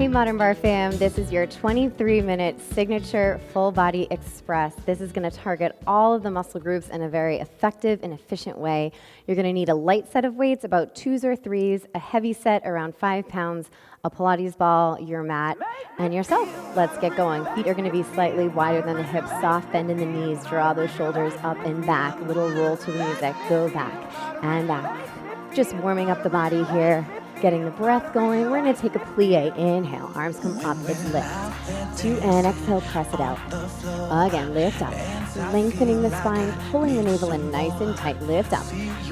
Hey Modern Bar fam, this is your 23-minute signature full body express. This is going to target all of the muscle groups in a very effective and efficient way. You're going to need a light set of weights, about 2s or 3s, a heavy set around 5 pounds, a Pilates ball, your mat, and yourself. Let's get going. Feet are going to be slightly wider than the hips, soft bend in the knees, draw those shoulders up and back, little roll to the music, go back and back. Just warming up the body here. Getting the breath going. We're going to take a plie. Inhale, arms come up, it's lift. 2 and exhale, press it out. Again, lift up. Lengthening the spine, pulling the navel in nice and tight. Lift up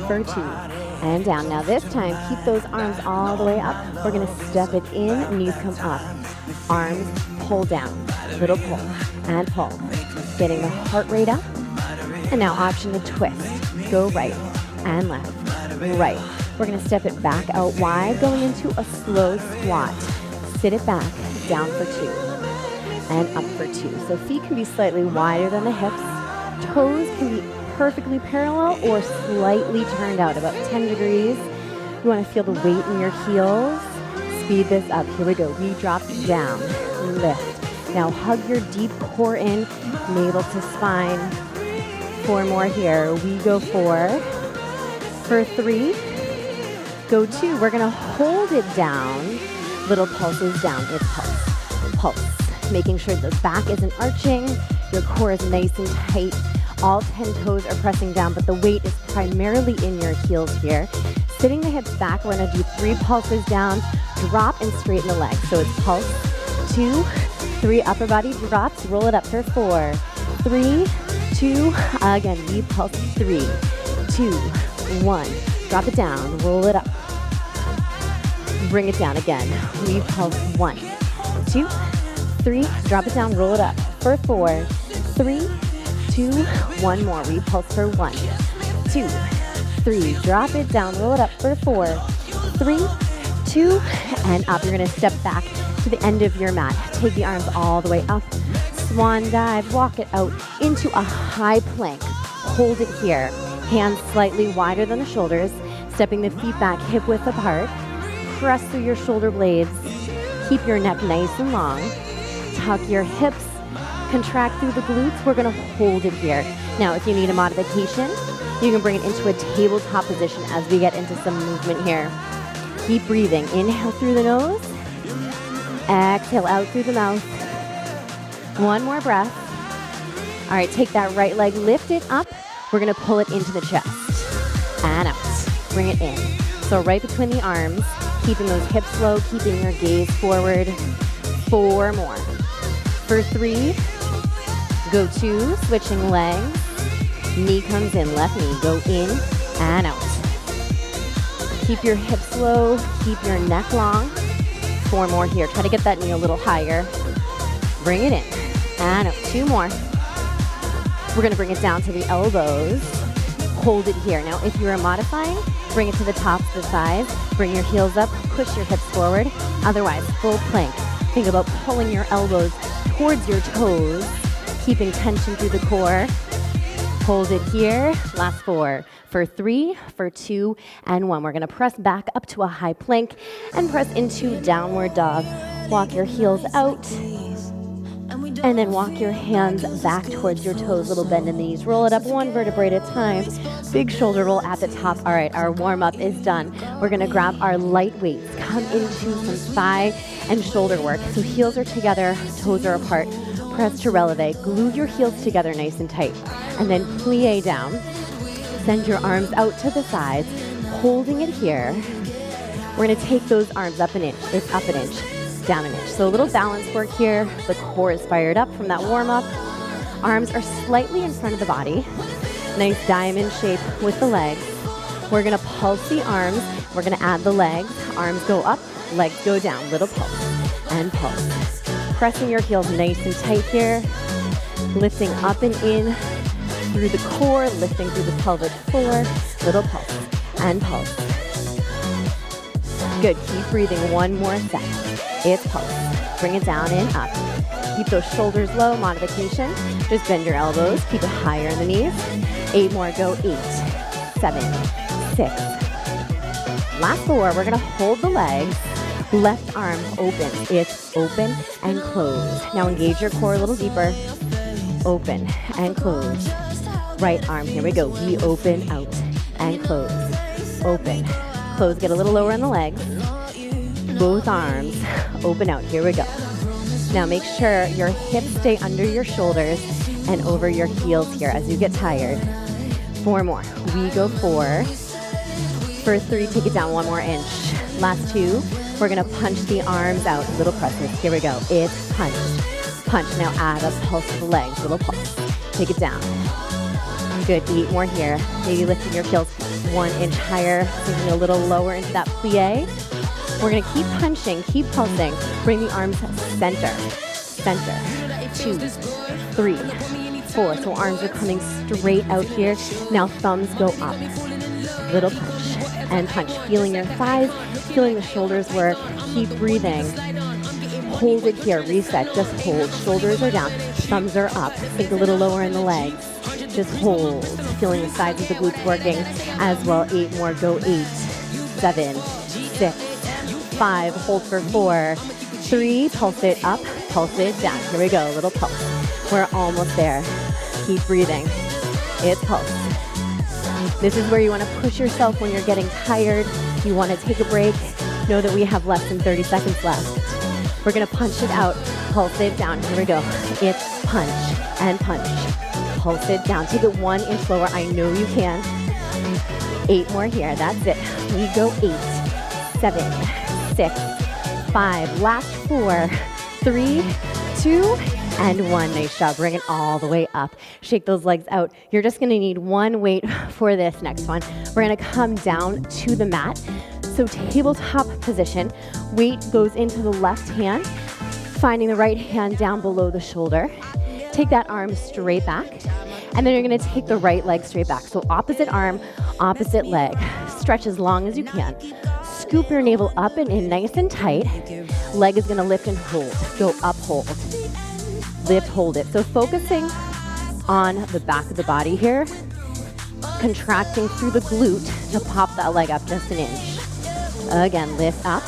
for 2 and down. Now this time, keep those arms all the way up. We're going to step it in, knees come up. Arms pull down, little pull and pull. Getting the heart rate up. And now option to twist. Go right and left, right. We're going to step it back out wide, going into a slow squat. Sit it back, down for 2, and up for 2. So feet can be slightly wider than the hips. Toes can be perfectly parallel or slightly turned out, about 10 degrees. You want to feel the weight in your heels. Speed this up. Here we go. We drop down, lift. Now hug your deep core in, navel to spine. 4 more here. We go 4. For 3. Go 2, we're going to hold it down. Little pulses down, it's pulse, pulse. Making sure the back isn't arching, your core is nice and tight. All 10 toes are pressing down, but the weight is primarily in your heels here. Sitting the hips back, we're going to do 3 pulses down, drop and straighten the legs. So it's pulse, 2, 3, upper body drops, roll it up for 4, 3, 2, again, we pulse 3, 2, 1. Drop it down, roll it up. Bring it down again. We pulse 1, 2, 3. Drop it down, roll it up for 4, 3, 2, 1 more. We pulse for 1, 2, 3. Drop it down, roll it up for 4, 3, 2, and up. You're going to step back to the end of your mat. Take the arms all the way up. Swan dive, walk it out into a high plank. Hold it here. Hands slightly wider than the shoulders. Stepping the feet back, hip width apart. Press through your shoulder blades. Keep your neck nice and long. Tuck your hips. Contract through the glutes. We're going to hold it here. Now, if you need a modification, you can bring it into a tabletop position as we get into some movement here. Keep breathing. Inhale through the nose. Exhale out through the mouth. 1 more breath. All right, take that right leg, lift it up. We're going to pull it into the chest. And out. Bring it in. So right between the arms. Keeping those hips low, keeping your gaze forward. 4 more. For 3, go 2, switching legs. Knee comes in, left knee, go in and out. Keep your hips low, keep your neck long. 4 more here. Try to get that knee a little higher. Bring it in and out. 2 more. We're going to bring it down to the elbows. Hold it here. Now, if you are modifying, bring it to the tops of the thighs. Bring your heels up. Push your hips forward. Otherwise, full plank. Think about pulling your elbows towards your toes, keeping tension through the core. Hold it here. Last 4. For 3, for 2, and 1. We're going to press back up to a high plank and press into downward dog. Walk your heels out. And then walk your hands back towards your toes, little bend in the knees. Roll it up 1 vertebrae at a time. Big shoulder roll at the top. All right, our warm-up is done. We're going to grab our light weights, come into some thigh and shoulder work. So heels are together, toes are apart. Press to releve. Glue your heels together nice and tight. And then plie down. Send your arms out to the sides, holding it here. We're going to take those arms up an inch. It's up an inch. Down an inch. So a little balance work here. The core is fired up from that warm-up. Arms are slightly in front of the body. Nice diamond shape with the legs. We're going to pulse the arms. We're going to add the legs. Arms go up, legs go down. Little pulse and pulse. Pressing your heels nice and tight here. Lifting up and in through the core, lifting through the pelvic floor. Little pulse and pulse. Good. Keep breathing. 1 more set. It's pulse. Bring it down and up. Keep those shoulders low. Modification. Just bend your elbows. Keep it higher in the knees. 8 more. Go. 8, 7, 6. Last 4. We're going to hold the legs. Left arm opens. It's open and close. Now engage your core a little deeper. Open and close. Right arm, here we go. We open out and close. Open, close, get a little lower on the legs. Both arms open out, here we go. Now make sure your hips stay under your shoulders and over your heels here as you get tired. 4 more, we go 4. For 3, take it down 1 more inch. Last 2, we're gonna punch the arms out, little presses, here we go. It's punch, punch, now add a pulse to the legs, little pulse. Take it down. Good, 8 more here. Maybe lifting your heels 1 inch higher, sinking a little lower into that plie. We're gonna keep punching, keep pulsing. Bring the arms center, center. 2, 3, 4. So arms are coming straight out here. Now thumbs go up. Little punch and punch. Feeling your thighs, feeling the shoulders work. Keep breathing. Hold it here, reset, just hold. Shoulders are down, thumbs are up. Sink a little lower in the legs. Just hold. Feeling the sides of the glutes working as well. 8 more, go 8, 7, 6, 5, hold for 4, 3, pulse it up, pulse it down. Here we go, a little pulse. We're almost there. Keep breathing. It's pulse. This is where you want to push yourself when you're getting tired. You want to take a break. Know that we have less than 30 seconds left. We're going to punch it out, pulse it down. Here we go. It's punch and punch. Pulse it down. Take it 1 inch lower. I know you can. 8 more here. That's it. We go 8, 7, 6, 5. Last 4, 3, 2, and 1. Nice job. Bring it all the way up. Shake those legs out. You're just going to need 1 weight for this next one. We're going to come down to the mat. So tabletop position. Weight goes into the left hand, finding the right hand down below the shoulder. Take that arm straight back, and then you're gonna take the right leg straight back. So opposite arm, opposite leg. Stretch as long as you can. Scoop your navel up and in nice and tight. Leg is gonna lift and hold. Go up, hold. Lift, hold it. So focusing on the back of the body here, contracting through the glute to pop that leg up just an inch. Again, lift up.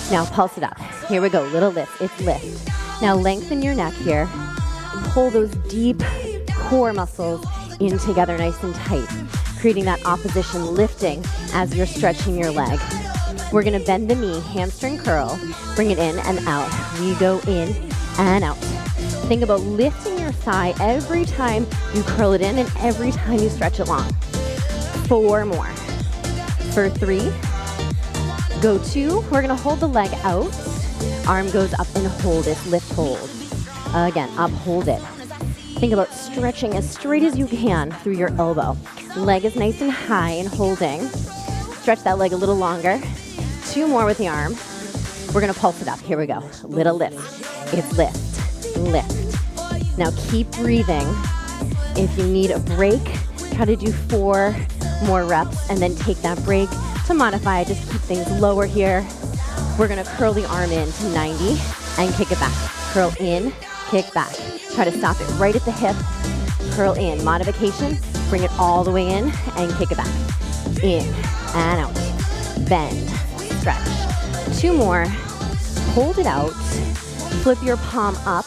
Now pulse it up. Here we go, little lift, it's lift. Now lengthen your neck here. Pull those deep core muscles in together nice and tight, creating that opposition lifting as you're stretching your leg. We're gonna bend the knee, hamstring curl, bring it in and out. We go in and out. Think about lifting your thigh every time you curl it in and every time you stretch it long. 4 more. For 3, go 2, we're gonna hold the leg out. Arm goes up and hold it, lift, hold. Again, up, hold it. Think about stretching as straight as you can through your elbow. Leg is nice and high and holding. Stretch that leg a little longer. 2 more with the arm. We're gonna pulse it up, here we go. Little lift, it's lift, lift. Now keep breathing. If you need a break, try to do 4 more reps and then take that break. To modify, just keep things lower here. We're gonna curl the arm in to 90 and kick it back. Curl in, kick back. Try to stop it right at the hip. Curl in, modification. Bring it all the way in and kick it back. In and out. Bend, stretch. 2 more. Hold it out. Flip your palm up.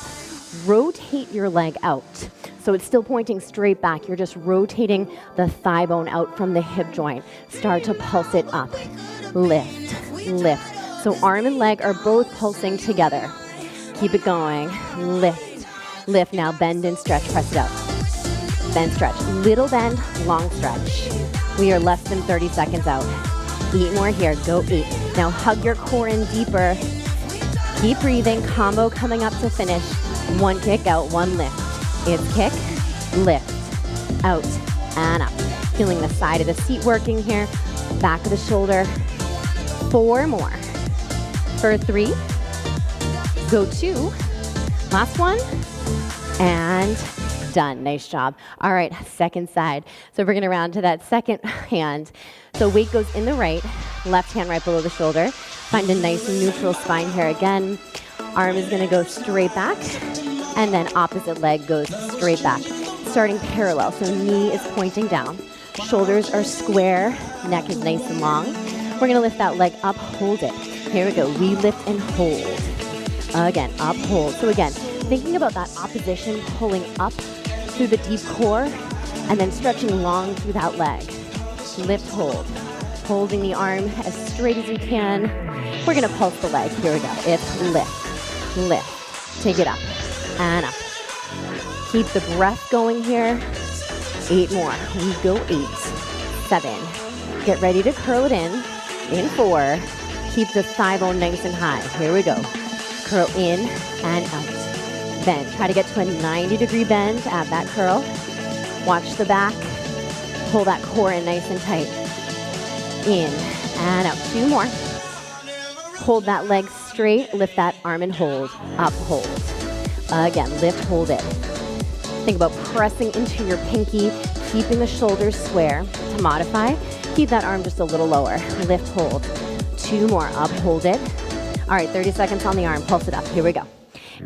Rotate your leg out. So it's still pointing straight back. You're just rotating the thigh bone out from the hip joint. Start to pulse it up. Lift, lift. So arm and leg are both pulsing together. Keep it going. Lift, lift. Now bend and stretch. Press it up. Bend, stretch. Little bend, long stretch. We are less than 30 seconds out. 8 more here. Go 8. Now hug your core in deeper. Keep breathing. Combo coming up to finish. 1 kick out, 1 lift. It's kick, lift, out, and up. Feeling the side of the seat working here. Back of the shoulder. 4 more. For 3, go 2, last 1, and done. Nice job. All right, second side. So we're gonna round to that second hand. So weight goes in the right, left hand right below the shoulder. Find a nice neutral spine here again. Arm is gonna go straight back, and then opposite leg goes straight back. Starting parallel, so knee is pointing down. Shoulders are square, neck is nice and long. We're gonna lift that leg up, hold it. Here we go. We lift and hold. Again, up, hold. So again, thinking about that opposition, pulling up through the deep core, and then stretching long through that leg. Lift, hold. Holding the arm as straight as you can. We're gonna pulse the leg. Here we go. It's lift, lift. Take it up and up. Keep the breath going here. 8 more. We go 8, 7. Get ready to curl it in 4. Keep the thigh bone nice and high. Here we go. Curl in and out. Bend. Try to get to a 90-degree bend. Add that curl. Watch the back. Pull that core in nice and tight. In and out. 2 more. Hold that leg straight. Lift that arm and hold. Up, hold. Again, lift, hold it. Think about pressing into your pinky, keeping the shoulders square. To modify, keep that arm just a little lower. Lift, hold. 2 more. Up, hold it. All right, 30 seconds on the arm. Pulse it up. Here we go.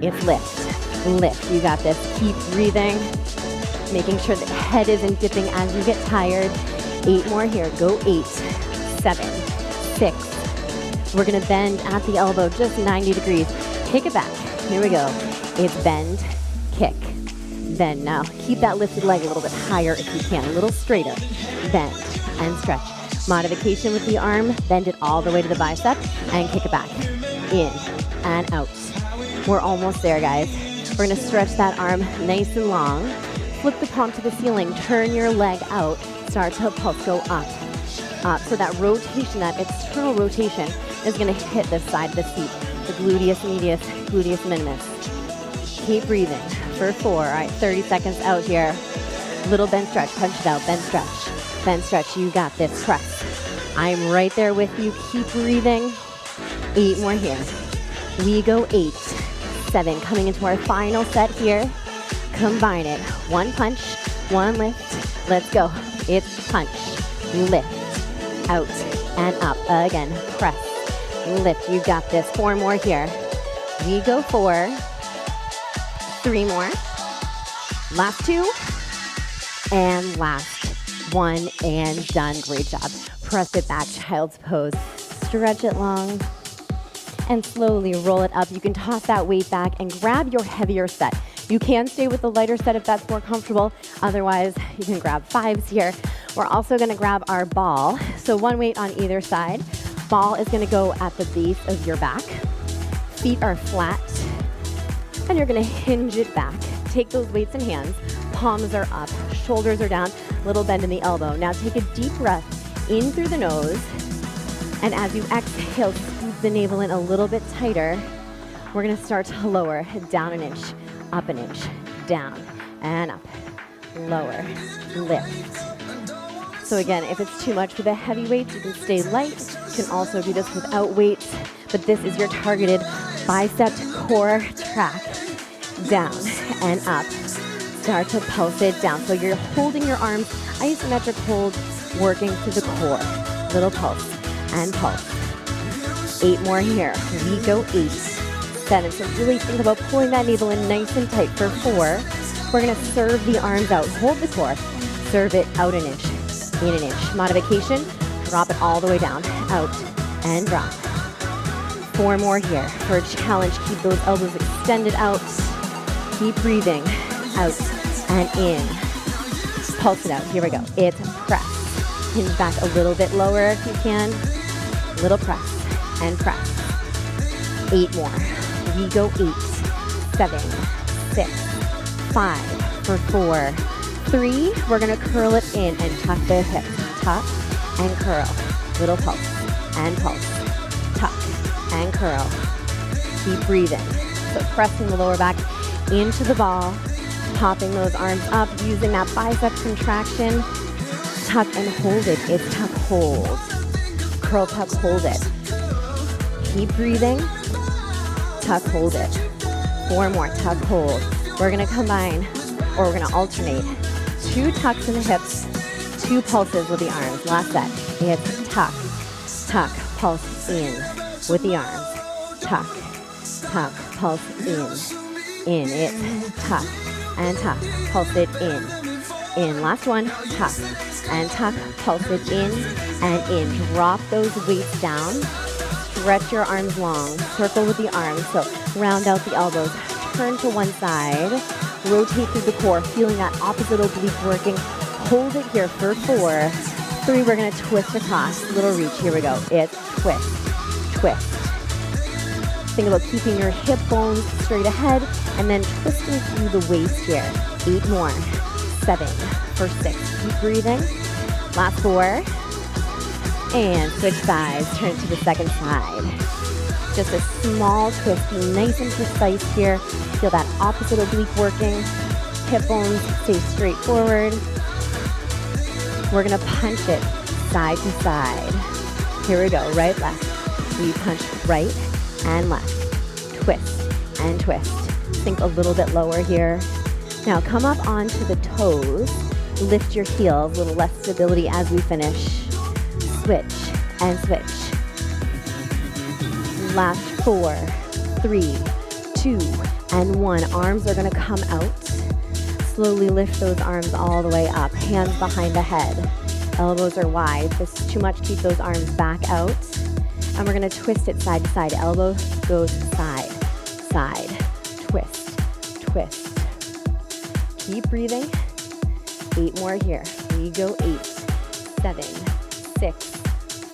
It's lift, lift. You got this. Keep breathing. Making sure the head isn't dipping as you get tired. 8 more here. Go 8, 7, 6. We're gonna bend at the elbow, just 90 degrees. Kick it back. Here we go. It's bend, kick, bend. Now, keep that lifted leg a little bit higher if you can, a little straighter. Bend and stretch. Modification with the arm, bend it all the way to the bicep and kick it back. In and out. We're almost there, guys. We're gonna stretch that arm nice and long. Flip the palm to the ceiling, turn your leg out, start to pulse, go up, up. So that rotation, that external rotation is gonna hit this side of the seat, the gluteus medius, gluteus minimus. Keep breathing for 4, all right, 30 seconds out here. Little bend stretch, punch it out, bend stretch, bend stretch, you got this, press. I'm right there with you, keep breathing. 8 more here. We go 8, 7, coming into our final set here. Combine it. 1 punch, 1 lift. Let's go. It's punch, lift, out, and up. Again, press, lift. You got this. 4 more here. We go 4, 3 more. Last 2, and last 1, and done. Great job. Press it back, child's pose. Stretch it long, and slowly roll it up. You can toss that weight back and grab your heavier set. You can stay with the lighter set if that's more comfortable. Otherwise, you can grab 5s here. We're also gonna grab our ball. So 1 weight on either side. Ball is gonna go at the base of your back. Feet are flat, and you're gonna hinge it back. Take those weights in hands. Palms are up, shoulders are down, little bend in the elbow. Now take a deep breath in through the nose, and as you exhale, scoop the navel in a little bit tighter. We're gonna start to lower, down an inch, up an inch, down, and up, lower, lift. So again, if it's too much for the heavy weights, you can stay light. You can also do this without weights, but this is your targeted bicep to core track. Down and up. Start to pulse it down. So you're holding your arms, isometric hold, working through the core. Little pulse and pulse. 8 more here. We go 8, 7. So really think about pulling that navel in nice and tight for 4. We're gonna serve the arms out. Hold the core. Serve it out an inch, in an inch. Modification, drop it all the way down, out and drop. 4 more here. For a challenge, keep those elbows extended out. Keep breathing, out and in. Pulse it out, here we go. It's press. Hinge back a little bit lower if you can. Little press and press. 8 more. We go 8, 7, 6, 5, for 4, 3. We're gonna curl it in and tuck the hips. Tuck and curl. Little pulse and pulse. Tuck and curl. Keep breathing. So pressing the lower back into the ball. Popping those arms up, using that bicep contraction. Tuck and hold it. It's tuck, hold. Curl, tuck, hold it. Keep breathing. Tuck, hold it. 4 more, tuck, hold. We're gonna combine, or we're gonna alternate 2 tucks in the hips, 2 pulses with the arms. Last set. It's tuck, tuck, pulse in with the arms. Tuck, tuck, pulse in. It's tuck and tuck, pulse it in. Last one, tuck and tuck, pulse it in and in. Drop those weights down, stretch your arms long. Circle with the arms. So round out the elbows. Turn to one side. Rotate through the core, feeling that opposite oblique working. Hold it here for 4, 3. We're going to twist across. Little reach. Here we go. It's twist, twist. Think about keeping your hip bones straight ahead and then twisting through the waist here. 8 more. 7 for 6. Keep breathing. Last 4. And switch sides. Turn to the second side. Just a small twist. Be nice and precise here. Feel that opposite oblique working. Hip bones stay straight forward. We're going to punch it side to side. Here we go. Right, left. We punch right and left. Twist and twist. Sink a little bit lower here. Now come up onto the toes. Lift your heels. A little less stability as we finish. Switch and switch. Last 4, 3, 2, and 1. Arms are going to come out. Slowly lift those arms all the way up. Hands behind the head. Elbows are wide. If this is too much, keep those arms back out. And we're going to twist it side to side. Elbow goes side, side. Twist, twist. Keep breathing. 8 more here. We go 8, 7, 6,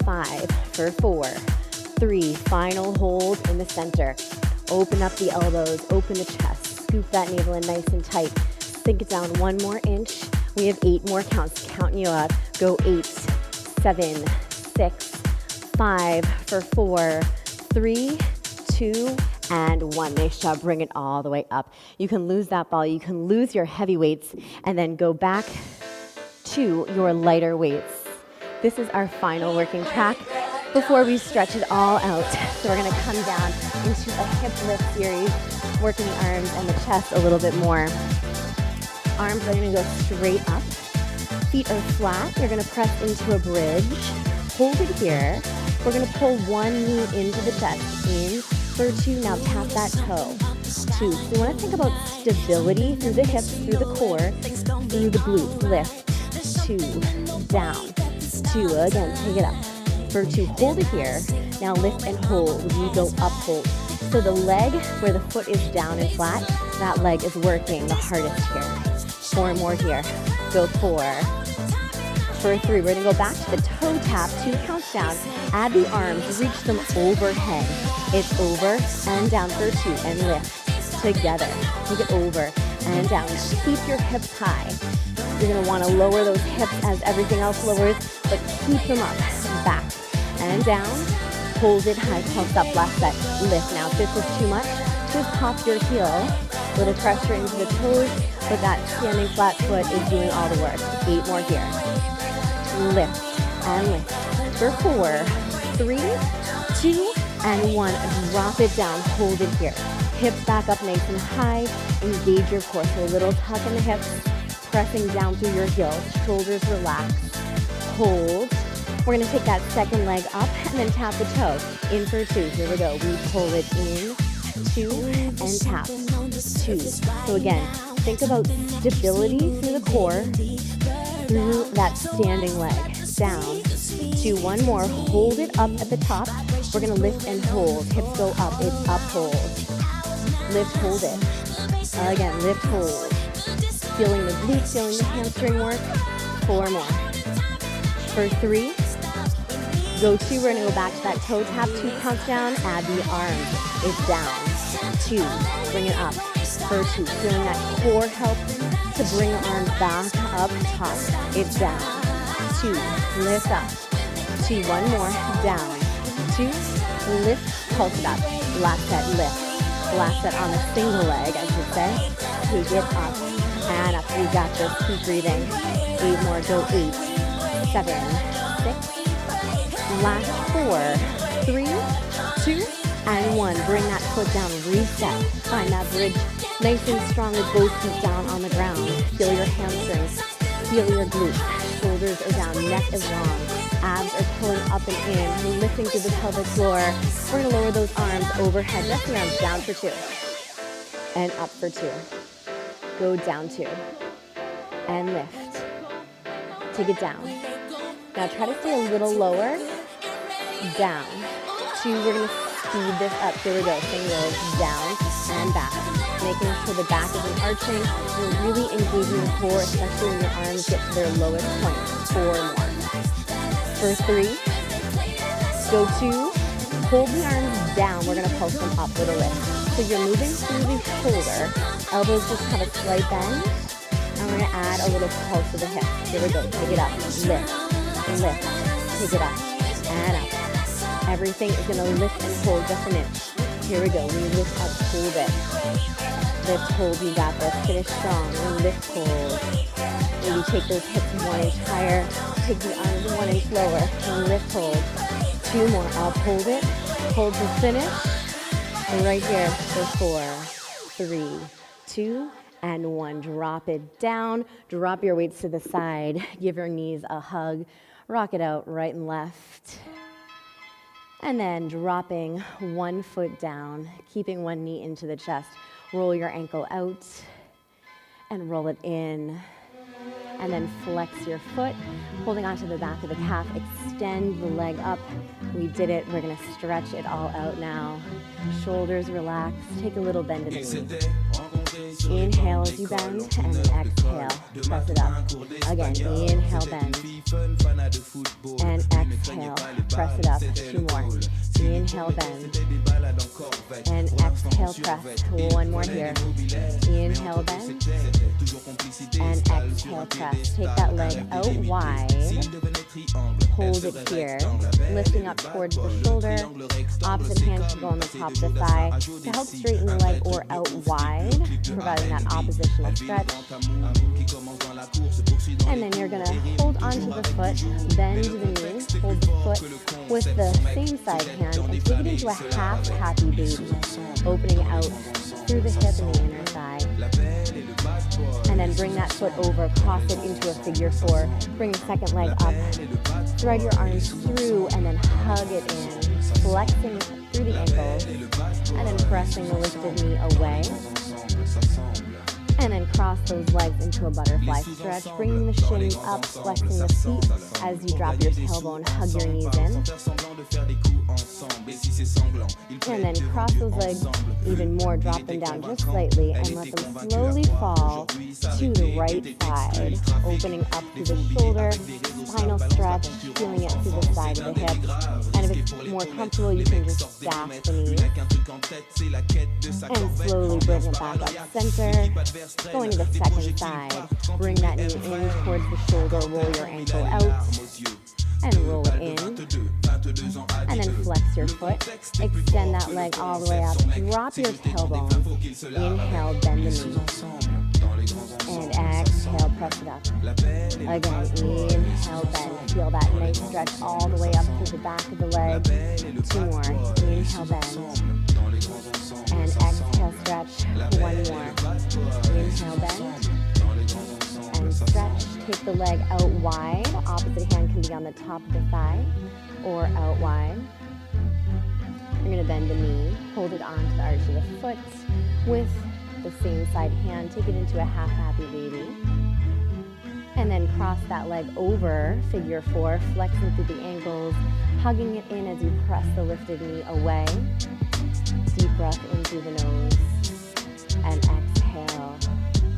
5 for 4, 3. Final hold in the center. Open up the elbows. Open the chest. Scoop that navel in nice and tight. Sink it down 1 more inch. We have 8 more counts. Counting you up. Go 8, 7, 6, 5 for 4, 3, 2, and 1. Nice job. Bring it all the way up. You can lose that ball. You can lose your heavy weights and then go back to your lighter weights. This is our final working track before we stretch it all out. So we're going to come down into a hip lift series, working the arms and the chest a little bit more. Arms are going to go straight up. Feet are flat. You're going to press into a bridge. Hold it here. We're going to pull one knee into the chest. In for 2. Now tap that toe. 2. So you want to think about stability through the hips, through the core, through the glutes. Lift. 2. Down. 2. Again, take it up. For 2. Hold it here. Now lift and hold. We go up, hold. So the leg where the foot is down and flat, that leg is working the hardest here. 4 more here. Go 4. For 3, we're going to go back to the toe tap, 2 counts down. Add the arms, reach them overhead. It's over and down for 2, and lift together. Take it over and down. Keep your hips high. You're going to want to lower those hips as everything else lowers, but keep them up. Back and down. Hold it high, pulse up, last set. Lift. Now if this is too much, just pop your heel. Little pressure into the toes, but that standing flat foot is doing all the work. 8 more here. Lift and lift. For 4, 3, 2, and 1. Drop it down. Hold it here. Hips back up nice and high. Engage your core. So a little tuck in the hips. Pressing down through your heels. Shoulders relax. Hold. We're going to take that second leg up and then tap the toe. In for 2. Here we go. We pull it in. 2 and tap. 2. So again, think about stability through the core. Through that standing leg. Down. 2. 1 more. Hold it up at the top. We're going to lift and hold. Hips go up. It's up, hold. Lift, hold it. Again, lift, hold. Feeling the glutes, feeling the hamstring work. 4 more. For 3. Go 2. We're going to go back to that toe tap. 2 counts down. Add the arms. It's down. 2. Bring it up. For 2. Feeling that core help to bring the arms back up top. It's down. 2. Lift up. 2. 1 more. Down. 2. Lift. Pulse it up. Last set. Lift. Last set on a single leg, as we say. Take it up and up. We got this. Keep breathing. 8 more. Go 8, 7, 6. Last 4, 3, 2, and 1. Bring that foot down. Reset. Find that bridge nice and strong with both feet down on the ground. Feel your hamstrings. Feel your glutes. Shoulders are down. Neck is long. Abs are pulling up and in. We're lifting through the pelvic floor. We're going to lower those arms overhead. Lift the arms down for 2. And up for 2. Go down 2. And lift. Take it down. Now try to stay a little lower. Down. 2, we're going to speed this up. Here we go. Fingers down and back. Making sure the back isn't arching. You're really engaging the core, especially when your arms get to their lowest point. 4 more. For 3, go 2, hold the arms down. We're going to pulse them up with a lift. So you're moving through the shoulder. Elbows just have a slight bend. And we're going to add a little pulse to the hips. Here we go. Take it up. Lift. Lift. Take it up. And up. Everything is going to lift and hold just an inch. Here we go. We lift up, hold it. Lift, hold, you got this. Finish strong. Lift, hold. Maybe take those hips 1 inch higher. Take the arms 1 inch lower. And lift, hold. 2 more. Up, hold it. Hold to finish. And right here for 4, 3, 2, and 1. Drop it down. Drop your weights to the side. Give your knees a hug. Rock it out right and left. And then dropping 1 foot down, keeping 1 knee into the chest. Roll your ankle out and roll it in. And then flex your foot, holding onto the back of the calf. Extend the leg up. We did it. We're going to stretch it all out now. Shoulders relaxed. Take a little bend in the knees. Inhale as you bend, and then exhale. Press it up. Again, inhale, bend. And exhale. Press it up. 2 more. Inhale, bend. And exhale, press. 1 more here. Inhale, bend. And exhale, press. Take that leg out wide. Hold it here. Lifting up towards the shoulder. Opposite hand can go on the top of the thigh to help straighten the leg or out wide, providing that oppositional stretch. And then you're going to hold onto the foot, bend the knee, hold the foot with the same side hand, and take it into a half happy baby, opening out through the hip and the inner thigh. And then bring that foot over, cross it into a figure 4. Bring the second leg up, thread your arms through, and then hug it in, flexing through the ankles, and then pressing the lifted knee away. And then cross those legs into a butterfly stretch, bringing the shins up, flexing the feet as you drop your tailbone, hug your knees in. And then cross those legs even more, drop them down just slightly, and let them slowly fall to the right side, opening up through the shoulder, spinal stretch, feeling it through the side of the hip. And if it's more comfortable, you can just stack the knees. And slowly bring it back up center. Going to the second side. Bring that knee in towards the shoulder, roll your ankle out, and roll it in. And then flex your foot. Extend that leg all the way up. Drop your tailbone. Inhale, bend the knee. And exhale, press it up. Again, inhale, bend. Feel that nice stretch all the way up to the back of the leg. 2 more. Inhale, bend. And exhale, stretch. 1 more. Inhale, bend. And stretch. Take the leg out wide. Opposite hand can be on the top of the thigh or out wide. You're going to bend the knee. Hold it onto the arch of the foot with the same side hand. Take it into a half happy baby. And then cross that leg over, figure 4, flexing through the ankles, hugging it in as you press the lifted knee away. Deep breath in through the nose. And exhale.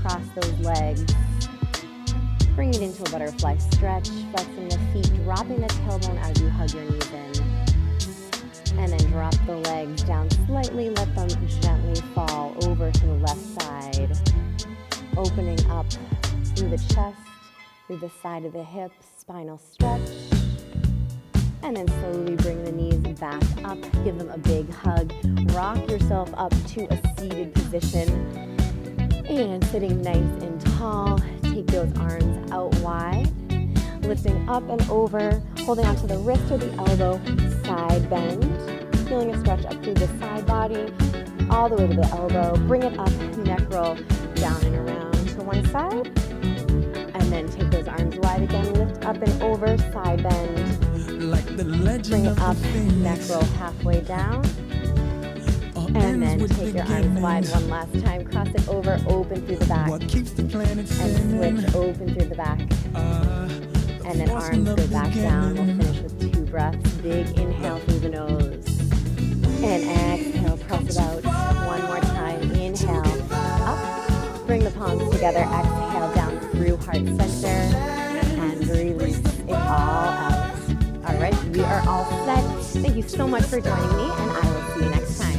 Cross those legs. Bring it into a butterfly stretch, flexing the feet, dropping the tailbone as you hug your knees in. And then drop the legs down slightly, let them gently fall over to the left side. Opening up through the chest, through the side of the hip, spinal stretch. And then slowly bring the knees back up, give them a big hug. Rock yourself up to a seated position. And sitting nice and tall, take those arms out wide, lifting up and over, holding onto the wrist or the elbow, side bend, feeling a stretch up through the side body, all the way to the elbow, bring it up, neck roll, down and around to one side, and then take those arms wide again, lift up and over, side bend, like the bring it up, neck roll halfway down, and then take your arms wide one last time. Cross it over, open through the back. And switch, open through the back. And then arms go back down. We'll finish with 2 breaths. Big inhale through the nose. And exhale, press it out. One more time. Inhale, up. Bring the palms together. Exhale, down through heart center. And release it all out. All right, we are all set. Thank you so much for joining me, and I will see you next time.